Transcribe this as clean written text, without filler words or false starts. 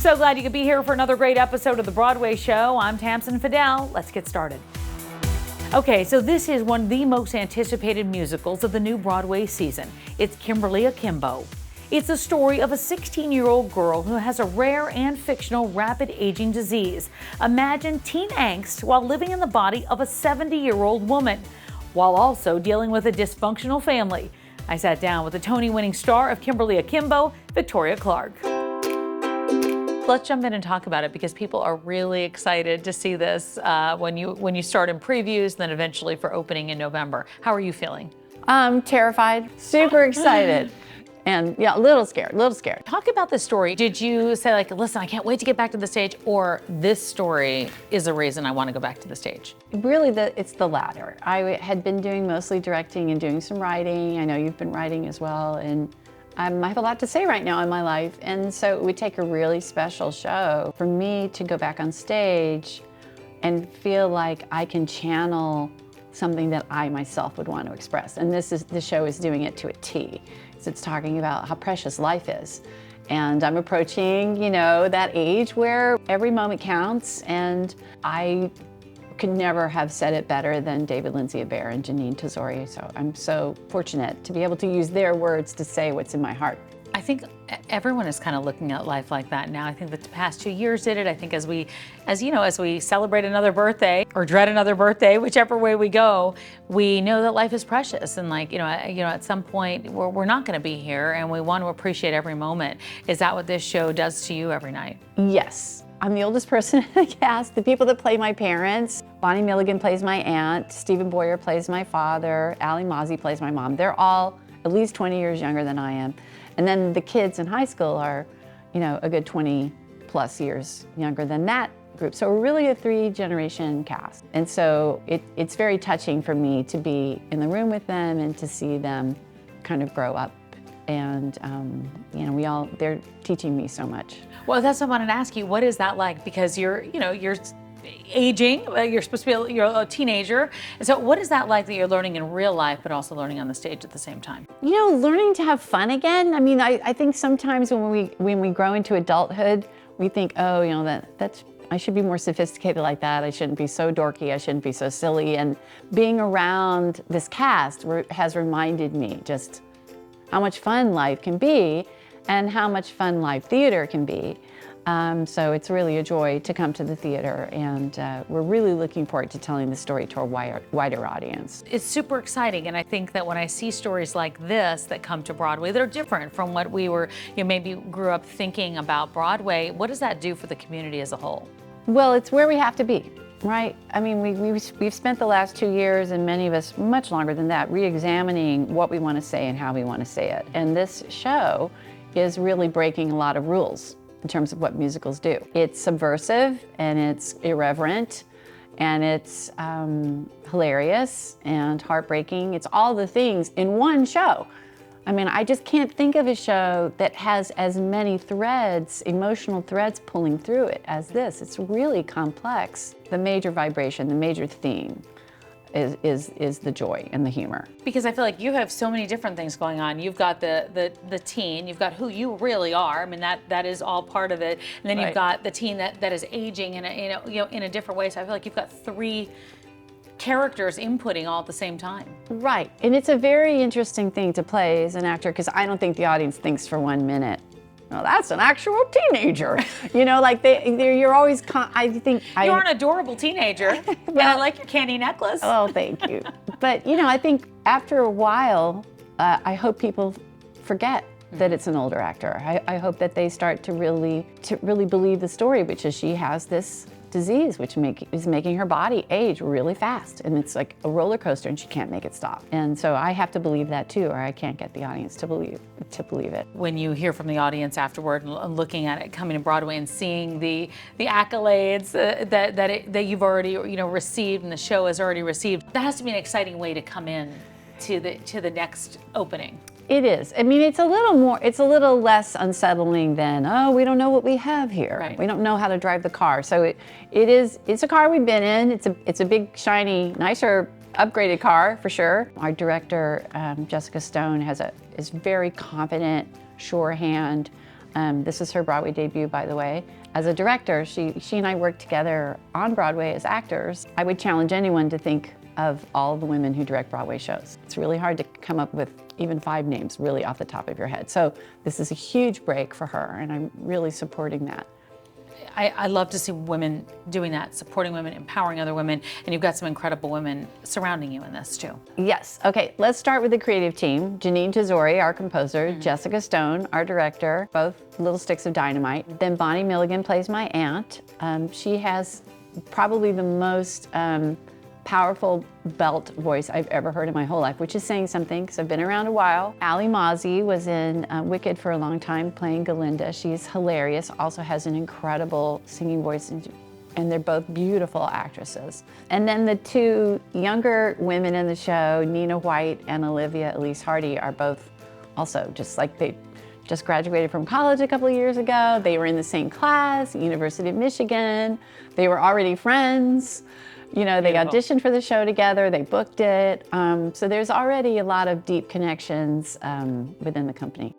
So glad you could be here for another great episode of the Broadway show. I'm Tamsen Fadal. Let's get started. Okay, so this is one of the most anticipated musicals of the new Broadway season. It's Kimberly Akimbo. It's a story of a 16-year-old girl who has a rare and fictional rapid aging disease. Imagine teen angst while living in the body of a 70-year-old woman, while also dealing with a dysfunctional family. I sat down with the Tony-winning star of Kimberly Akimbo, Victoria Clark. Let's jump in and talk about it because people are really excited to see this when you start in previews, then eventually for opening in November. How are you feeling? I'm terrified, super excited, and yeah, a little scared. Talk about this story. Did you say like, listen, I can't wait to get back to the stage, or this story is a reason I want to go back to the stage? Really, it's the latter. I had been doing mostly directing and doing some writing. I know you've been writing as well, and I have a lot to say right now in my life, and so it would take a really special show for me to go back on stage and feel like I can channel something that I myself would want to express. And the show is doing it to a T. So it's talking about how precious life is. And I'm approaching, that age where every moment counts, and I could never have said it better than David Lindsay-Abaire and Janine Tesori. So I'm so fortunate to be able to use their words to say what's in my heart. I think everyone is kind of looking at life like that now. I think the past 2 years did it. I think as we celebrate another birthday or dread another birthday, whichever way we go, we know that life is precious. And at some point we're not going to be here, and we want to appreciate every moment. Is that what this show does to you every night? Yes. I'm the oldest person in the cast. The people that play my parents, Bonnie Milligan plays my aunt, Stephen Boyer plays my father, Ali Mazzi plays my mom. They're all at least 20 years younger than I am. And then the kids in high school are, a good 20 plus years younger than that group. So we're really a 3-generation cast. And so it's very touching for me to be in the room with them and to see them kind of grow up. And they're teaching me so much. Well, that's what I wanted to ask you. What is that like? Because you're aging, you're supposed to be, you're a teenager. And so what is that like that you're learning in real life, but also learning on the stage at the same time? Learning to have fun again. I mean, I think sometimes when we grow into adulthood, we think, that's I should be more sophisticated like that. I shouldn't be so dorky. I shouldn't be so silly. And being around this cast has reminded me just how much fun life can be and how much fun live theater can be. So it's really a joy to come to the theater, and we're really looking forward to telling the story to a wider audience. It's super exciting, and I think that when I see stories like this that come to Broadway that are different from what we were, maybe grew up thinking about Broadway, what does that do for the community as a whole? Well, it's where we have to be, right? I mean, we've spent the last 2 years, and many of us much longer than that, re-examining what we want to say and how we want to say it. And this show is really breaking a lot of rules in terms of what musicals do. It's subversive, and it's irreverent, and it's hilarious and heartbreaking. It's all the things in one show. I mean, I just can't think of a show that has as many threads, emotional threads pulling through it as this. It's really complex. The major vibration, the major theme is the joy and the humor. Because I feel like you have so many different things going on. You've got the teen, you've got who you really are. I mean, that is all part of it. And then you've got the teen that is aging in a different way. So I feel like you've got 3 characters inputting all at the same time. Right, and it's a very interesting thing to play as an actor, because I don't think the audience thinks for 1 minute, well, that's an actual teenager. You're always, You're an adorable teenager, and I like your candy necklace. Oh, thank you. But, I think after a while, I hope people forget that it's an older actor. I hope that they start to really believe the story, which is she has this disease which is making her body age really fast, and it's like a roller coaster, and she can't make it stop. And so I have to believe that too, or I can't get the audience to believe it. When you hear from the audience afterward and looking at it coming to Broadway and seeing the accolades that you've already received and the show has already received, that has to be an exciting way to come in to the next opening. It is. I mean, it's a little less unsettling than, oh, we don't know what we have here. Right. We don't know how to drive the car. So it's a car we've been in. It's a big, shiny, nicer, upgraded car for sure. Our director, Jessica Stone, is very confident, sure hand, This is her Broadway debut, by the way. As a director, she and I worked together on Broadway as actors. I would challenge anyone to think of all the women who direct Broadway shows. It's really hard to come up with even 5 names really off the top of your head. So this is a huge break for her, and I'm really supporting that. I love to see women doing that, supporting women, empowering other women, and you've got some incredible women surrounding you in this too. Yes, okay, let's start with the creative team. Janine Tesori, our composer, Jessica Stone, our director, both little sticks of dynamite. Then Bonnie Milligan plays my aunt. She has probably the most powerful belt voice I've ever heard in my whole life, which is saying something because I've been around a while. Ali Mazzi was in Wicked for a long time playing Galinda. She's hilarious, also has an incredible singing voice, and they're both beautiful actresses. And then the 2 younger women in the show, Nina White and Olivia Elise Hardy, are both also just like they just graduated from college a couple of years ago. They were in the same class, University of Michigan. They were already friends. You know, they auditioned for the show together, they booked it. So there's already a lot of deep connections within the company.